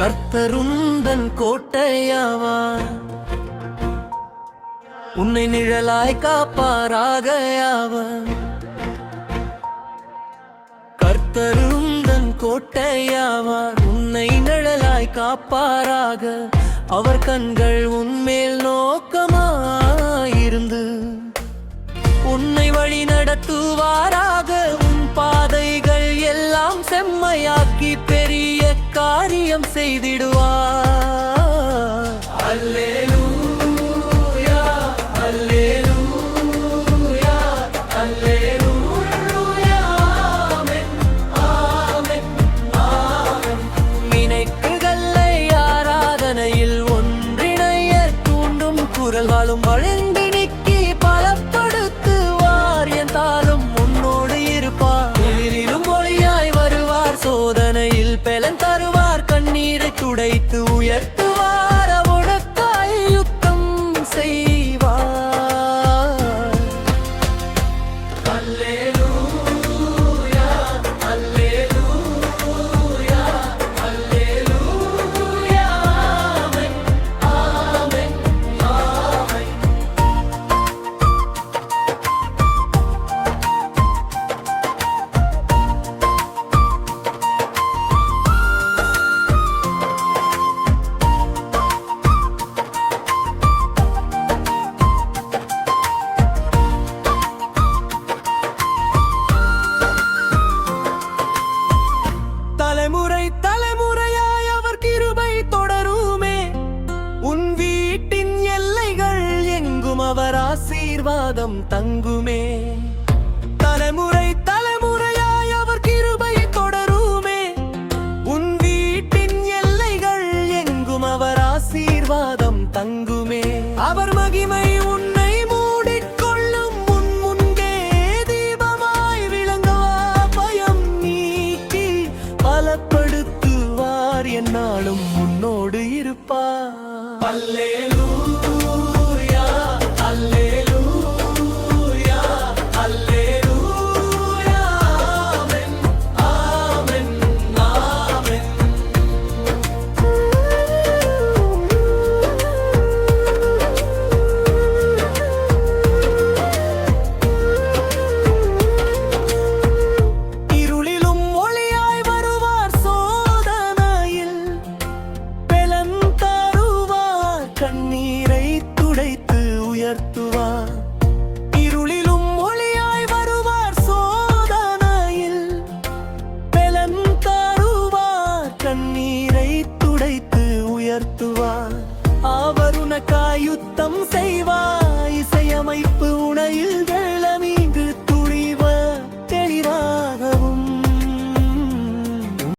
கர்த்தருந்தன் கோட்டையாவார், உன்னை நிழலாய் காப்பாராக அவர். கர்த்தருந்தன் கோட்டையாவார், உன்னை நிழலாய் காப்பாராக. அவர் கண்கள் உன்மேல் நோக்கமாயிருந்து உன்னை வழி நடத்துவாராக. உன் பாதைகள் எல்லாம் செம்மையாக்கி பெரிய காரியம் செய்திடுவார். அல்லேலூயா, அல்லேலூயா, அல்லேலூயா, ஆமென், ஆமென், ஆமென். நினைக்குகளை ஆராதனையில் ஒன்றிணைய தூண்டும் குரல் வாழும் வழங்கி நிக்கி பலப்படுத்துவார். என்றாலும் முன்னோடு இருப்பார், உயிரிலும் ஒளியாய் வருவார். சோதனையில் பெலன் தருவார், கண்ணீரை துடைத்து உயர்த்துவார். அவனுக்காய் யுத்தம் செய்வார். அல்லேலூயா, அல்லேலூயா, அல்லேலூயா, ஆமென், ஆமென், ஆமென். தலைமுறை தலைமுறையாய் அவர் கிருபை தொடருமே. உன் வீட்டின் எல்லைகள் எங்கும் அவர் ஆசீர்வாதம் தங்குமே. தலைமுறை தலைமுறையாய் அவர் கிருபை தொடருமே. உன் வீட்டின் எல்லைகள் எங்கும் அவர் ஆசீர்வாதம் தங்குமே. அவர் மகிமை உன்னை மூடிக்கொள்ளும். முன் முன்கே தீபமாய் விளங்கவா பயம் நீக்கி பலப்படுத்துவார். என்னாலும் முன்னோடு இருப்பார். அல்லேலூயா, அல்லேலூயா, அல்லேலூயா, ஆமென், ஆமென், ஆமென். இருளிலும் ஒளியாய் வருவார். சோதனையில் பெலன் தருவார், கண்ணீரை துடைத்து உயர்த்துவார். இருளிலும் ஒளியாய் வருவார். சோதனையில் பெலன் தருவார், கண்ணீரை துடைத்து உயர்த்துவார். அவர் உனக்காய் யுத்தம்